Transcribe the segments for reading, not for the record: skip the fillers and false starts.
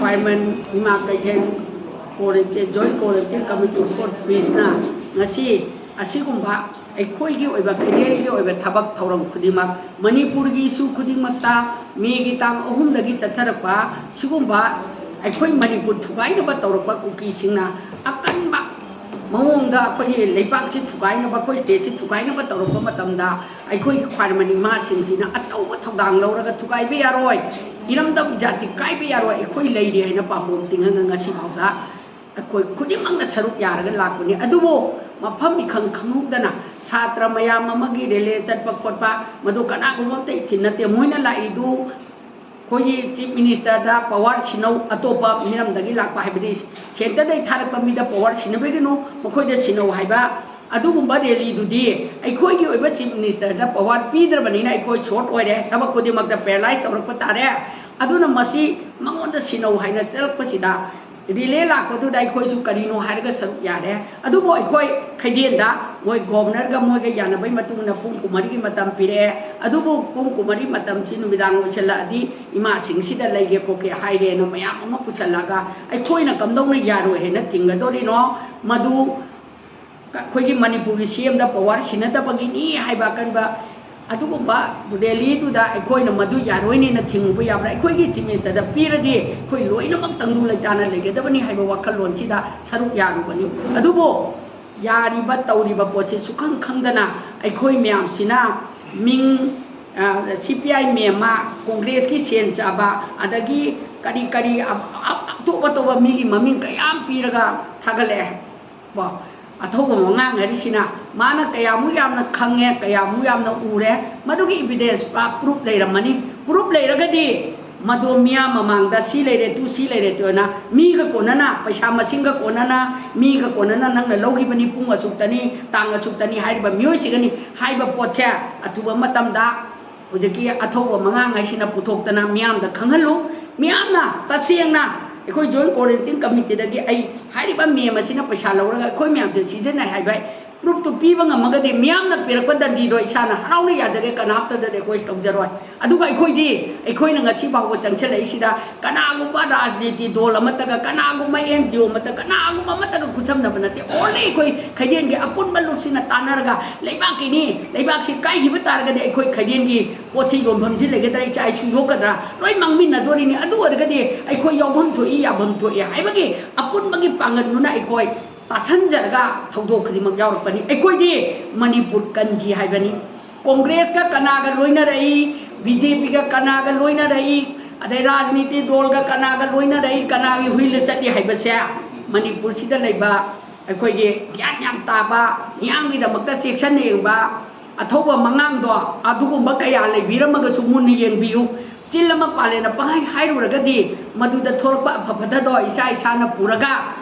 ꯈ꯭ꯋꯥꯏꯃꯟ ꯏꯃꯥ ꯀꯩꯊꯦꯜ join cooperative committee four ꯄꯤꯁꯅ ꯉꯁꯤ ꯑꯁꯤꯒꯨꯝꯕ ꯑꯩꯈꯣꯏꯒꯤ ꯑꯣꯏꯕ ꯈꯩꯗꯦꯜꯒꯤ ꯑꯣꯏꯕ ꯊꯕꯛ ꯊꯧꯔꯝ ꯈꯨꯗꯤꯡꯃꯛ ꯃꯅꯤꯄꯨꯔꯒꯤ ꯏꯁꯨ ꯈꯨꯗꯤꯡꯃꯛꯇ ꯃꯦꯒꯤ ꯇꯥꯡ 3ꯗꯒꯤ ꯆꯠꯊꯔꯛꯄ ꯁꯤꯒꯨꯝꯕ ꯑꯩꯈꯣꯏ ꯃꯅꯤꯄꯨꯔ ꯊꯨꯒꯥꯏꯅꯕ ꯇꯧꯔꯛꯄ ꯀꯨꯀꯤꯁꯤꯡꯅ ꯑꯀꯟꯕ ꯃꯑꯣꯡꯗ ꯑꯩꯈꯣꯏꯒꯤ ꯂꯩꯕꯥꯛꯁꯤ ꯊꯨꯒꯥꯏꯅꯕ ꯑꯩꯈꯣꯏ ꯁ꯭ꯇꯦꯠꯁꯤ ꯊꯨꯒꯥꯏꯅꯕ ꯇꯧꯔꯛꯄ ꯃꯇꯝꯗ ꯑꯩꯈꯣꯏꯒꯤ ꯈ꯭ꯋꯥꯏꯔꯝꯕꯟ ꯏꯃꯥꯁꯤꯡꯁꯤꯅ ꯑꯆꯧꯕ ꯊꯧꯗꯥꯡ ꯂꯧꯔꯒ ꯊꯨꯒꯥꯏꯕ ꯌꯥꯔꯣꯏ ꯏꯔꯝꯗꯝ ꯖꯥꯇꯤ ꯀꯥꯏꯕ ꯌꯥꯔꯣꯏ ꯑꯩꯈꯣꯏ ꯂꯩꯔꯤ ꯍꯥꯏꯅ ꯄꯥꯝꯕꯣꯝ ꯇꯤꯡꯉꯒ ꯉꯁꯤ ꯐꯥꯎꯗ ꯑꯩꯈꯣꯏ ꯈꯨꯗꯤꯡꯃꯛꯅ ꯁꯔꯨꯛ ꯌꯥꯔꯒ ꯂꯥꯛꯄꯅꯤ ꯑꯗꯨꯕꯨ ꯃꯐꯝ ꯏꯈꯪ ꯈꯪꯍꯧꯗꯅ ꯁꯥꯇ꯭ꯔ ꯃꯌꯥꯝ ꯑꯃꯒꯤ ꯔꯦꯂꯦ ꯆꯠꯄ ꯈꯣꯠꯄ ꯃꯗꯨ ꯀꯅꯥꯒꯨꯝꯕ ꯑꯝꯇ ꯏꯊꯤꯜ ꯅꯠꯇꯦ ꯃꯣꯏꯅ ꯂꯥꯛꯏꯗꯨ ꯑꯩꯈꯣꯏꯒꯤ ꯆꯤꯞ ꯃꯤꯅꯤꯁꯇꯔꯗ ꯄꯋꯥꯔ ꯁꯤꯟꯅꯧ ꯑꯇꯣꯞꯄ ꯃꯤꯔꯝꯗꯒꯤ ꯂꯥꯛꯄ ꯍꯥꯏꯕꯗꯤ ꯁꯦꯟꯇꯔꯗꯒꯤ ꯊꯥꯔꯛꯄ ꯃꯤꯗ ꯄꯋꯥꯔ ꯁꯤꯟꯅꯕꯤꯒꯅꯨ ꯃꯈꯣꯏꯗ ꯁꯤꯟꯅꯧ ꯍꯥꯏꯕ ꯑꯗꯨꯒꯨꯝꯕ ꯔꯦꯂꯤꯗꯨꯗꯤ ꯑꯩꯈꯣꯏꯒꯤ ꯑꯣꯏꯕ ꯆꯤꯞ ꯃꯤꯅꯤꯁꯇꯔꯗ ꯄꯋꯥꯔ ꯄꯤꯗ꯭ꯔꯕꯅꯤꯅ ꯑꯩꯈꯣꯏ ꯁꯣꯔꯠ ꯑꯣꯏꯔꯦ ꯊꯕꯛ ꯈꯨꯗꯤꯡꯃꯛꯇ ꯄꯦꯔꯥꯂꯥꯏꯁ ꯇꯧꯔꯛꯄ ꯇꯥꯔꯦ ꯑꯗꯨꯅ ꯃꯁꯤ ꯃꯉꯣꯟꯗ ꯁꯤꯟꯅꯧ ꯍꯥꯏꯅ ꯆꯠꯂꯛꯄꯁꯤꯗ ꯔꯤꯂꯦ ꯂꯥꯛꯄꯗꯨꯗ ꯑꯩꯈꯣꯏꯁꯨ ꯀꯔꯤꯅꯣ ꯍꯥꯏꯔꯒ ꯁꯔꯨꯛ ꯌꯥꯔꯦ ꯑꯗꯨꯕꯨ ꯑꯩꯈꯣꯏ ꯈꯩꯗꯦꯜꯗ ꯃꯣꯏ ꯒꯣꯕꯔꯅꯔꯒ ꯃꯣꯏꯒ ꯌꯥꯅꯕꯩ ꯃꯇꯨꯡꯏꯟꯅ ꯄꯨꯡ 9ꯒꯤ ꯃꯇꯝ ꯄꯤꯔꯛꯑꯦ ꯑꯗꯨꯕꯨ ꯄꯨꯡ 9 ꯃꯇꯝꯁꯤ ꯅꯨꯃꯤꯗꯥꯡ ꯑꯣꯏꯁꯜꯂꯛꯑꯗꯤ ꯏꯃꯥꯁꯤꯡꯁꯤꯗ ꯂꯩꯒꯦ ꯈꯣꯠꯀꯦ ꯍꯥꯏꯔꯦꯅ ꯃꯌꯥꯝ ꯑꯃ ꯄꯨꯁꯜꯂꯒ ꯑꯩꯈꯣꯏꯅ ꯀꯝꯗꯧꯅ ꯌꯥꯔꯣꯏ ꯍꯥꯏꯅ ꯊꯤꯡꯒꯗꯣꯔꯤꯅꯣ ꯃꯗꯨ ꯑꯩꯈꯣꯏꯒꯤ ꯃꯅꯤꯄꯨꯔꯒꯤ ꯁꯤꯑꯦꯝꯗ ꯄꯋꯥꯔ ꯁꯤꯟꯅꯗꯕꯒꯤꯅꯤ ꯍꯥꯏꯕ ꯑꯀꯟꯕ ꯑꯗꯨꯒꯨꯝꯕ ꯔꯦꯂꯤꯗꯨꯗ ꯑꯩꯈꯣꯏꯅ ꯃꯗꯨ ꯌꯥꯔꯣꯏꯅꯦꯅ ꯊꯤꯡꯉꯨꯕ ꯌꯥꯕ꯭ꯔꯥ ꯑꯩꯈꯣꯏꯒꯤ ꯆꯤꯞ ꯃꯤꯅꯤꯁꯇꯔꯗ ꯄꯤꯔꯗꯤ ꯑꯩꯈꯣই ꯂꯣꯏꯅꯃꯛ ꯇꯪꯗꯨ ꯂꯩꯇꯥꯅ ꯂꯩꯒꯗꯕꯅꯤ ꯍꯥꯏꯕ ꯋꯥꯈꯜꯂꯣꯟꯁꯤꯗ ꯁꯔꯨꯛ ꯌꯥꯔꯨꯕꯅꯤ ꯑꯗꯨꯕꯨ ꯌꯥꯔꯤꯕ ꯇꯧꯔꯤꯕ ꯄꯣꯠꯁꯤ ꯁꯨꯈꯪ ꯈꯪꯗꯅ ꯑꯩꯈꯣꯏ ꯃꯌꯥꯝꯁꯤꯅ ꯃꯤꯡ CPI ꯃꯦꯝꯃ ꯀꯣꯡꯒ꯭ꯔꯦꯁꯀꯤ ꯁꯦꯟ ꯆꯥꯕ ꯑꯗꯒꯤ ꯀꯔꯤ ꯀꯔꯤ ꯑꯇꯣꯞ ꯑꯇꯣꯞꯄ ꯃꯤꯒꯤ ꯃꯃꯤꯡ ꯀꯌꯥꯝ ꯄꯤꯔꯒ ꯊꯥꯒꯠꯂꯛꯑꯦ ꯀꯣ ꯑꯊꯧꯕ ꯃꯉꯥꯡ ꯍꯥꯏꯔꯤꯁꯤꯅ ꯃꯥꯅ ꯀꯌꯥꯃꯨꯛ ꯌꯥꯝꯅ ꯈꯪꯉꯦ ꯀꯌꯥꯃꯨꯛ ꯌꯥꯝꯅ ꯎꯔꯦ ꯃꯗꯨꯒꯤ ꯏꯕꯤꯗꯦꯟꯁ ꯄ꯭ꯔꯨꯞ ꯂꯩꯔꯝꯃꯅꯤ ꯄ꯭ꯔꯨꯞ ꯂꯩꯔꯒꯗꯤ ꯃꯗꯨ ꯃꯤꯌꯥꯝ ꯃꯃꯥꯡꯗ ꯁꯤ ꯂꯩꯔꯦ ꯇꯨ ꯁꯤ ꯂꯩꯔꯦ ꯇꯨꯅ ꯃꯤꯒ ꯀꯣꯟꯅꯅ ꯄꯩꯁా ꯃꯁꯤꯡꯒ ꯀꯣꯟꯅꯅ ꯃꯤꯒ ꯀꯣꯟꯅꯅ ꯅꯪꯅ ꯂꯧꯈꯤꯕꯅꯤ ꯄꯨꯡ ꯑꯁꯨꯛꯇꯅꯤ ꯇꯥꯡ ꯑꯁꯨꯛꯇꯅꯤ ꯍꯥꯏꯔꯤꯕ ꯃꯤꯑꯣꯏꯁꯤꯒꯅꯤ ꯍꯥꯏꯕ ꯄꯣꯠꯁꯦ ꯑꯊꯨꯕ ꯃꯇꯝꯗ ꯍꯧꯖꯤꯛꯀꯤ ꯑꯊꯧꯕ ꯃꯉꯥꯡ ꯍꯥꯏꯁꯤꯅ ꯄꯨꯊꯣꯛꯇꯅ ꯃꯤꯌꯥꯝꯗ ꯈꯪꯍꯜꯂꯨ ꯃꯤꯌꯥꯝꯅ ꯇꯁꯦꯡꯅ ꯑꯩꯈꯣꯏ ꯖꯣꯏꯟ ꯀꯣꯑꯣꯄꯔꯦꯇꯤꯞ ꯀꯝꯃꯤꯇꯤꯗꯒꯤ ꯑꯩ ꯍꯥꯏꯔꯤꯕ ꯃꯦꯝ ꯑꯁꯤꯅ ꯄꯩꯁꯥ ꯂꯧꯔꯒ ꯑꯩꯈꯣꯏ ꯃꯌꯥꯝꯁꯦ ꯁꯤꯖꯤꯟꯅꯩ ꯍꯥꯏꯕ ꯄ꯭ꯔꯨꯞꯇꯨ ꯄꯤꯕ ꯉꯝꯃꯒꯗꯤ ꯃꯤꯌꯥꯝꯅ ꯄꯤꯔꯛꯄ ꯗꯟꯗꯤꯗꯣ ꯏꯁꯥꯅ ꯍꯔꯥꯎꯅ ꯌꯥꯖꯒꯦ ꯀꯅꯥꯝꯇꯗ ꯔꯤꯀ꯭ꯋꯦꯁ ꯇꯧꯖꯔꯣꯏ ꯑꯗꯨꯒ ꯑꯩꯈꯣꯏꯅ ꯉꯁꯤ ꯐꯥꯎꯕ ꯆꯪꯁꯤꯜꯂꯛꯏꯁꯤꯗ ꯀꯅꯥꯒꯨꯝꯕ ꯔꯥꯖꯅꯤꯇꯤ ꯗꯣꯜ ꯑꯃꯠꯇꯒ ꯀꯅꯥꯒꯨꯝꯕ NGO ꯑꯃꯠꯇ ꯀꯅꯥꯒꯨꯝꯕ ꯑꯃꯠꯇꯒ ꯈꯨꯠꯁꯝꯅꯕ ꯅꯠꯇꯦ ꯑꯣꯟꯂꯤ ꯑꯩꯈꯣꯏ ꯈꯩꯗꯦꯜꯒꯤ ꯑꯄꯨꯟꯕ ꯂꯨꯞꯁꯤꯅ ꯇꯥꯟꯅꯔꯒ ꯂꯩꯕꯥꯛꯀꯤꯅꯤ ꯂꯩꯕꯥꯛꯁꯤ ꯀꯥꯏꯈꯤꯕ ꯇꯥꯔꯒꯗꯤ ꯑꯩꯈꯣꯏ ꯈꯩꯗꯦꯜꯒꯤ ꯄꯣꯠꯁꯤ ꯌꯣꯟꯐꯝꯁꯤ ꯂꯩꯒꯗ꯭ꯔꯥ ꯏꯆꯥ ꯏꯁꯨ ꯌꯣꯛꯀꯗ꯭ꯔꯥ ꯂꯣꯏ ꯃꯥꯡꯃꯤꯟꯅꯗꯣꯔꯤꯅꯤ ꯑꯗꯨ ꯑꯣꯏꯔꯒꯗꯤ ꯑꯩꯈꯣꯏ ꯌꯥꯎꯐꯝ ꯊꯣꯛꯏ ꯌꯥꯐꯝ ꯊꯣꯛꯏ ꯍꯥꯏꯕꯒꯤ ꯑꯄꯨꯟꯕꯒꯤ ꯄꯥꯡꯒꯜꯗꯨꯅ ꯑꯩꯈꯣꯏ ꯇꯥꯁꯟꯖꯔꯒ ꯊꯧꯗꯣꯛ ꯈꯨꯗꯤꯡꯃꯛ ꯌꯥꯎꯔꯛꯄꯅꯤ ꯑꯩꯈꯣꯏꯗꯤ ꯃꯅꯤꯄꯨꯔ ꯀꯟꯖꯤ ꯍꯥꯏꯕꯅꯤ ꯀꯣꯡꯒ꯭ꯔꯦꯁꯀ ꯀꯅꯥꯒ ꯂꯣꯏꯅꯔꯛꯏ BJPꯒ ꯀꯅꯥꯒ ꯂꯣꯏꯅꯔꯛꯏ ꯑꯗꯩ ꯔꯥꯖꯅꯤꯇꯤ ꯗꯣꯜꯒ ꯀꯅꯥꯒ ꯂꯣꯏꯅꯔꯛꯏ ꯀꯅꯥꯒꯤ ꯍꯨꯏꯜꯗ ꯆꯠꯂꯤ ꯍꯥꯏꯕꯁꯦ ꯃꯅꯤꯄꯨꯔꯁꯤꯗ ꯂꯩꯕ ꯑꯩꯈꯣꯏꯒꯤ ꯒ꯭ꯌꯥꯟ ꯌꯥꯝ ꯇꯥꯕ ꯃꯤꯌꯥꯝꯒꯤꯗꯃꯛꯇ ꯆꯦꯛꯁꯤꯟꯅ ꯌꯦꯡꯕ ꯑꯊꯧꯕ ꯃꯉꯥꯡꯗꯣ ꯑꯗꯨꯒꯨꯝꯕ ꯀꯌꯥ ꯂꯩꯕꯤꯔꯝꯃꯒꯁꯨ ꯃꯨꯟꯅ ꯌꯦꯡꯕꯤꯌꯨ ꯆꯤꯜ ꯑꯃ ꯄꯥꯜꯂꯦꯅ ꯄꯪꯍꯥꯏ ꯍꯥꯏꯔꯨꯔꯒꯗꯤ ꯃꯗꯨꯗ ꯊꯣꯛꯂꯛꯄ ꯑꯐ ꯐꯠꯇꯗꯣ ꯏꯁꯥꯅ ꯄꯨꯔꯒ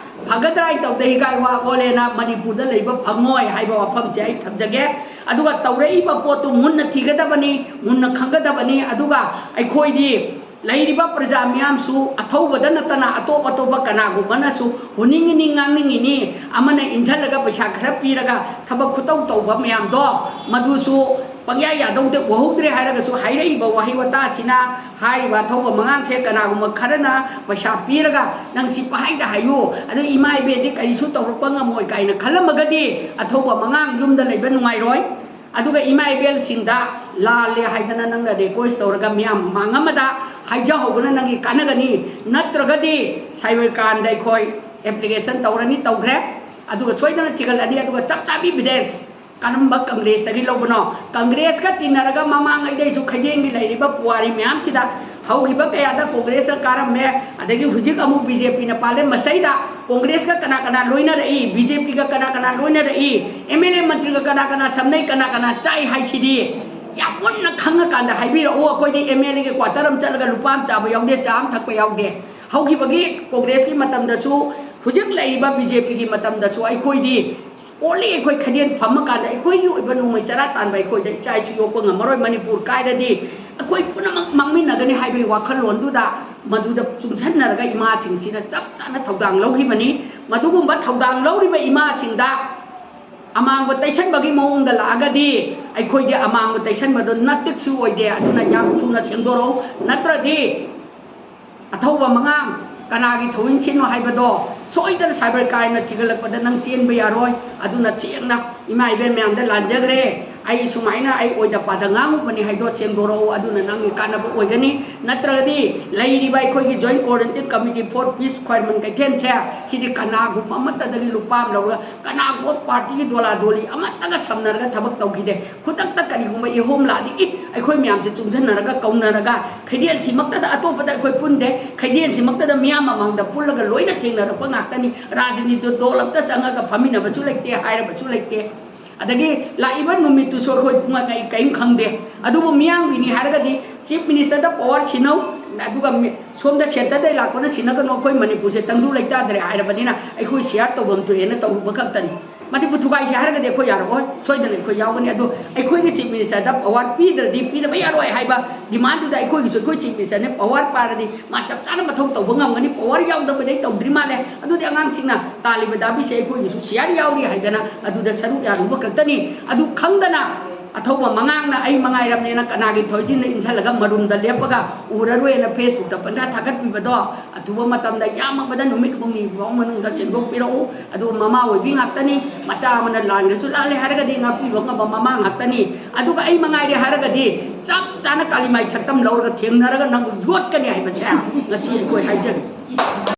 ꯐꯒꯗ꯭ꯔꯥ ꯍꯥꯏ ꯇꯧꯗ ꯍꯤꯒꯥꯏ ꯋꯥ ꯑꯣꯜꯂꯦꯅ ꯃꯅꯤꯄꯨꯔꯗ ꯂꯩꯕ ꯐꯪꯉꯣꯏ ꯍꯥꯏꯕ ꯋꯥꯐꯝꯁꯦ ꯑꯩ ꯊꯝꯖꯒꯦ ꯑꯗꯨꯒ ꯇꯧꯔꯛꯏꯕ ꯄꯣꯠꯇꯨ ꯃꯨꯟꯅ ꯊꯤꯒꯗꯕꯅꯤ ꯃꯨꯟꯅ ꯈꯪꯒꯗꯕꯅꯤ ꯑꯗꯨꯒ ꯑꯩꯈꯣꯏꯗꯤ ꯂꯩꯔꯤꯕ ꯄ꯭ꯔꯖꯥ ꯃꯤꯌꯥꯝꯁꯨ ꯑꯊꯧꯕꯗ ꯅꯠꯇꯅ ꯑꯇꯣꯞ ꯑꯇꯣꯞꯄ ꯀꯅꯥꯒꯨꯝꯕꯅꯁꯨ ꯍꯨꯅꯤꯡꯉꯤꯅꯤ ꯉꯥꯡꯅꯤꯡꯉꯤꯅꯤ ꯑꯃꯅ ꯏꯟꯓꯜꯂꯒ ꯄꯩꯁꯥ ꯈꯔ ꯄꯤꯔꯒ ꯊꯕꯛ ꯈꯨꯇꯧ ꯇꯧꯕ ꯃꯌꯥꯝꯗꯣ ꯃꯗꯨꯁꯨ ꯄꯪꯌꯥ ꯌꯥꯗꯧꯗ ꯎꯍꯧꯗ꯭ꯔꯦ ꯍꯥꯏꯔꯒꯁꯨ ꯍꯥꯏꯔꯛꯏꯕ ꯋꯥꯍꯩ ꯋꯥꯇꯥꯁꯤꯅ ꯍꯥꯏꯔꯤꯕ ꯑꯊꯧꯕ ꯃꯉꯥꯡꯁꯦ ꯀꯅꯥꯒꯨꯝꯕ ꯈꯔꯅ ꯄꯩꯁꯥ ꯄꯤꯔꯒ ꯅꯪ ꯁꯤ ꯄꯪꯍꯥꯏꯗ ꯍꯥꯏꯌꯨ ꯑꯗꯨ ꯏꯃꯥ ꯏꯕꯦꯟꯗꯤ ꯀꯔꯤꯁꯨ ꯇꯧꯔꯛꯄ ꯉꯝꯃꯣꯏ ꯀꯥꯏꯅ ꯈꯜꯂꯝꯃꯒꯗꯤ ꯑꯊꯧꯕ ꯃꯉꯥꯡ ꯌꯨꯝꯗ ꯂꯩꯕ ꯅꯨꯡꯉꯥꯏꯔꯣই ꯑꯗꯨꯒ ꯏꯃꯥ ꯏꯕꯦꯜꯁꯤꯡꯗ ꯂꯥꯜꯂꯦ ꯍꯥꯏꯗꯅ ꯅꯪꯅ ꯔꯤꯀ꯭ꯋꯦꯁ ꯇꯧꯔꯒ ꯃꯤꯌꯥꯝ ꯃꯥꯡ ꯑꯃꯗ ꯍꯥꯏꯖꯍꯧꯕꯅ ꯅꯪꯒꯤ ꯀꯥꯟꯅꯒꯅꯤ ꯅꯠꯇ꯭ꯔꯒꯗꯤ ꯁꯥꯏꯕꯔ ꯀ꯭ꯔꯥꯏꯝꯗ ꯑꯩꯈꯣꯏ ꯑꯦꯄ꯭ꯂꯤꯀꯦꯁꯟ ꯇꯧꯔꯅꯤ ꯇꯧꯈ꯭ꯔꯦ ꯑꯗꯨꯒ ꯁꯣꯏꯗꯅ ꯊꯤꯒꯠꯂꯅꯤ ꯑꯗꯨꯒ ꯆꯞ ꯆꯥꯕꯤ ꯏꯕꯤꯗꯦꯟꯁ ꯀꯔꯝꯕ ꯀꯪꯒ꯭ꯔꯦꯁꯇꯒꯤ ꯂꯧꯕꯅꯣ ꯀꯪꯒ꯭ꯔꯦꯁꯀ ꯇꯤꯟꯅꯔꯒ ꯃꯃꯥꯡꯉꯩꯗꯩꯁꯨ ꯈꯩꯗꯦꯜꯒꯤ ꯂꯩꯔꯤꯕ ꯄꯨꯋꯥꯔꯤ ꯃꯌꯥꯝꯁꯤꯗ ꯍꯧꯈꯤꯕ ꯀꯌꯥꯗ ꯀꯣꯡꯒ꯭ꯔꯦꯁꯀ ꯀꯥꯔꯝꯃꯦ ꯑꯗꯒꯤ ꯍꯧꯖꯤꯛ ꯑꯃꯨꯛ BJPꯅ ꯄꯥꯜꯂꯦ ꯃꯁꯩꯗ ꯀꯣꯡꯒ꯭ꯔꯦꯁꯀ ꯀꯅꯥ ꯂꯣꯏꯅꯔꯛꯏ BJPꯒ kana ꯂꯣꯏꯅꯔꯛꯏ MLA ꯃꯟꯇ꯭ꯔꯤꯒ kana ꯁꯝꯅꯩ kana ꯆꯥꯏ ꯍꯥꯏꯁꯤꯗꯤ ꯌꯥꯝ ꯃꯨꯟꯅ ꯈꯪꯉꯀꯥꯟꯗ ꯍꯥꯏꯕꯤꯔꯛꯑꯣ ꯑꯩꯈꯣꯏꯗꯤ MLAꯒꯤ ꯀ꯭ꯋꯥꯇꯔ ꯑꯃ ꯆꯠꯂꯒ ꯂꯨꯄꯥ ꯑꯃ ꯆꯥꯕ ꯌꯥꯎꯗꯦ ꯆꯥ ꯑꯃ ꯊꯛꯄ ꯌꯥꯎꯗꯦ ꯍꯧꯈꯤꯕꯒꯤ ꯀꯣꯡꯒ꯭ꯔꯦꯁꯀꯤ ꯃꯇꯝꯗꯁꯨ ꯍꯧꯖꯤꯛ ꯂꯩꯔꯤꯕ BJPꯒꯤ ꯃꯇꯝꯗꯁꯨ ꯑꯩꯈꯣꯏꯗꯤ ꯑꯣꯟꯂꯤ ꯑꯩꯈꯣꯏ ꯈꯩꯗꯦꯜ ꯐꯝꯃꯀꯥꯟꯗ ꯑꯩꯈꯣꯏꯒꯤ ꯑꯣꯏꯕ ꯅꯣꯡꯃꯩ ꯆꯔꯥ ꯇꯥꯟꯕ ꯑꯩꯈꯣꯏꯗ ꯏꯆꯥ ꯏꯁꯨ ꯌꯣꯛꯄ ꯉꯝꯃꯔꯣꯏ ꯃꯅꯤꯄꯨꯔ ꯀꯥꯏꯔꯗꯤ ꯑꯩꯈꯣꯏ ꯄꯨꯝꯅꯃꯛ ꯃꯥꯡꯃꯤꯟꯅꯒꯅꯤ ꯍꯥꯏꯕꯒꯤ ꯋꯥꯈꯜꯂꯣꯟꯗꯨꯗ मधुदा चुंसन्नरगा इमासिंगसिना चप चाना थौदांग लौखिबनी मधुगुंबा थौदांग लौरिबा इमासिंगदा अमांग तैसनबगी मौंगदा लागदी अखोइदे अमांग तैसनबदो नत्तिक्सु ओइदे अदुना याम थुना सेंदोरो नत्रदि अथौबा मंगाम ꯀꯅꯥꯒꯤ ꯊꯧꯑꯣꯏꯟꯁꯤꯟꯅꯣ ꯍꯥꯏꯕꯗꯣ ꯁꯣꯏꯗꯅ ꯁꯥꯏꯕꯔ ꯀ꯭ꯔꯥꯏꯝꯅ ꯊꯤꯒꯠꯂꯛꯄꯗ ꯅꯪ ꯆꯦꯟꯕ ꯌꯥꯔꯣꯏ ꯑꯗꯨꯅ ꯁꯦꯡꯅ ꯏꯃꯥ ꯏꯕꯦꯟ ꯃꯌꯥꯝꯗ ꯂꯥꯟꯖꯈ꯭ꯔꯦ ꯑꯩ ꯁꯨꯃꯥꯏꯅ ꯑꯩ ꯑꯣꯏꯗ ꯄꯥꯗ ꯉꯥꯡꯉꯨꯕꯅꯤ ꯍꯥꯏꯗꯣ ꯁꯦꯡꯗꯣꯔꯛꯎ ꯑꯗꯨꯅ ꯅꯪꯒꯤ ꯀꯥꯟꯅꯕ ꯑꯣꯏꯒꯅꯤ ꯅꯠꯇ꯭ꯔꯒꯗꯤ ꯂꯩꯔꯤꯕ ꯑꯩꯈꯣꯏꯒꯤ ꯖꯣꯏꯟ ꯀꯣꯑꯣꯔꯗꯤꯅꯦꯇꯦꯠ ꯀꯃꯤꯇꯤ ꯐꯣꯔ ꯄꯤꯁ ꯈ꯭ꯋꯥꯏꯔꯝꯕꯟ ꯀꯩꯊꯦꯜꯁꯦ ꯁꯤꯗꯤ ꯀꯅꯥꯒꯨꯝꯕ ꯑꯃꯠꯇꯗꯒꯤ ꯂꯨꯄꯥ ꯑꯃ ꯂꯧꯔꯒ ꯀꯅꯥꯒꯨꯝꯕ ꯄꯥꯔꯇꯤꯒꯤ ꯗꯣꯂꯥ ꯗꯣꯂꯤ ꯑꯃꯠꯇꯒ ꯁꯝꯅꯔꯒ ꯊꯕꯛ ꯇꯧꯈꯤꯗꯦ ꯈꯨꯗꯛꯇ ꯀꯔꯤꯒꯨꯝꯕ ꯏꯍꯣꯝ ꯂꯥꯛꯑꯗꯤ ꯑꯩꯈꯣꯏ ꯃꯌꯥꯝꯁꯦ ꯆꯨꯡꯁꯤꯟꯅꯔꯒ ꯀꯧꯅꯔꯒ ꯈꯩꯗꯦꯜꯁꯤꯃꯛꯇꯗ ꯑꯇꯣꯞꯄꯗ ꯑꯩꯈꯣꯏ ꯄꯨꯟꯗꯦ ꯈꯩꯗꯦꯜꯁꯤꯃꯛꯇꯗ ꯃꯤꯌꯥꯝ ꯃꯃꯥꯡꯗ ꯄꯨꯜꯂꯒ ꯂꯣꯏꯅ ꯊꯦꯡꯅꯔꯛꯄ ꯉꯥꯛꯇꯅꯤ ꯔꯥꯖꯅꯤꯇꯤ ꯗꯣꯜ ꯑꯝꯇ ꯆꯪꯉꯒ ꯐꯝꯃꯤꯟꯅꯕꯁꯨ ꯂꯩꯇꯦ ꯍꯥꯏꯔꯕꯁꯨ ꯂꯩꯇꯦ ꯑꯗꯒꯤ ꯂꯥꯛꯏꯕ ꯅꯨꯃꯤꯠꯇꯨꯁꯨ ꯑꯩꯈꯣꯏ ꯄꯨꯡ ꯀꯔꯤꯝ ꯈꯪꯗꯦ ꯑꯗꯨꯕꯨ ꯃꯤꯌꯥꯝꯒꯤꯅꯤ ꯍꯥꯏꯔꯒꯗꯤ ꯆꯤꯐ ꯃꯤꯅꯤꯁꯇꯔꯗ ꯄꯋꯥꯔ ꯁꯤꯟꯅꯧ ꯑꯗꯨꯒ ꯁꯣꯝꯗ ꯁꯦꯟꯇꯔꯗꯩ ꯂꯥꯛꯄꯅ ꯁꯤꯟꯅꯒꯅꯨ ꯑꯩꯈꯣꯏ ꯃꯅꯤꯄꯨꯔꯁꯦ ꯇꯪꯗꯨ ꯂꯩꯇꯥꯗ꯭ꯔꯦ ꯍꯥꯏꯔꯕꯅꯤꯅ ꯑꯩꯈꯣꯏ ꯁꯤꯌꯥꯔ ꯇꯧꯐꯝ ꯊꯣꯛꯑꯦꯅ ꯇꯧꯔꯨꯕ ꯈꯛꯇꯅꯤ ꯃꯅꯤꯄꯨꯔ ꯊꯨꯒꯥꯏꯁꯦ ꯍꯥꯏꯔꯒꯗꯤ ꯑꯩꯈꯣꯏ ꯌꯥꯔꯛꯑꯣꯏ ꯁꯣꯏꯗꯅ ꯑꯩꯈꯣꯏ ꯌꯥꯎꯒꯅꯤ ꯑꯗꯣ ꯑꯩꯈꯣꯏꯒꯤ ꯆꯤꯐ ꯃꯤꯅꯤꯁꯇꯔꯗ ꯄꯋꯥꯔ ꯄꯤꯗ꯭ꯔꯗꯤ ꯄꯤꯗꯕ ꯌꯥꯔꯣꯏ ꯍꯥꯏꯕ ꯗꯤꯃꯥꯟꯗꯨꯗ ꯑꯩꯈꯣꯏꯒꯤꯁꯨ ꯑꯩꯈꯣꯏ ꯆꯤꯐ ꯃꯤꯅꯤꯁꯇꯔꯅ ꯄꯋꯥꯔ ꯄꯥꯏꯔꯗꯤ ꯃꯥ ꯆꯞ ꯆꯥꯅ ꯃꯊꯧ ꯇꯧꯕ ꯉꯝꯒꯅꯤ ꯄꯋꯥꯔ ꯌꯥꯎꯗꯕꯗꯩ ꯇꯧꯗ꯭ꯔꯤ ꯃꯥꯜꯂꯦ ꯑꯗꯨꯗꯤ ꯑꯉꯥꯡꯁꯤꯡꯅ ꯇꯥꯜꯂꯤꯕ ꯗꯥꯕꯤꯁꯦ ꯑꯩꯈꯣꯏꯒꯤꯁꯨ ꯁꯤꯌꯥꯔ ꯌꯥꯎꯔꯤ ꯍꯥꯏꯗꯅ ꯑꯗꯨꯗ ꯁꯔꯨꯛ ꯌꯥꯔꯨꯕ ꯈꯛꯇꯅꯤ ꯑꯗꯨ ꯈꯪꯗꯅ ꯑꯊꯧꯕ ꯃꯉꯥꯡꯅ ꯑꯩ ꯃꯉꯥꯏꯔꯕꯅꯦꯅ ꯀꯅꯥꯒꯤ ꯊꯣꯏꯖꯤꯟꯗ ꯏꯟꯁꯤꯜꯂꯒ ꯃꯔꯨꯝꯗ ꯂꯦꯞꯄꯒ ꯎꯔꯔꯣꯏꯅ ꯐꯦꯁꯕꯨꯛꯇ ꯄꯪꯊꯥ ꯊꯥꯒꯠꯄꯤꯕꯗꯣ ꯑꯊꯨꯕ ꯃꯇꯝꯗ ꯌꯥꯝꯃꯕꯗ ꯅꯨꯃꯤꯠ 6 ꯐꯥꯎ ꯃꯅꯨꯡꯗ ꯁꯦꯡꯗꯣꯛꯄꯤꯔꯛꯎ ꯑꯗꯨꯒ ꯃꯃꯥ ꯑꯣꯏꯕꯤ ꯉꯥꯛꯇꯅꯤ ꯃꯆꯥ ꯑꯃꯅ ꯂꯥꯟꯒꯁꯨ ꯂꯥꯜꯂꯦ ꯍꯥꯏꯔꯒꯗꯤ ꯉꯥꯛꯄꯤꯕ ꯉꯝꯕ ꯃꯃꯥ ꯉꯥꯛꯇꯅꯤ ꯑꯗꯨꯒ ꯑꯩ ꯃꯉꯥꯏꯔꯦ ꯍꯥꯏꯔꯒꯗꯤ ꯆꯞ ꯆꯥꯅ ꯀꯥꯂꯤꯃꯥꯏ ꯁꯛꯇꯝ ꯂꯧꯔꯒ ꯊꯦꯡꯅꯔꯒ ꯅꯪꯕꯨ ꯌꯣꯠꯀꯅꯤ ꯍꯥꯏꯕꯁꯦ ꯉꯁꯤ ꯑꯩꯈꯣꯏ ꯍꯥꯏꯖꯔꯤ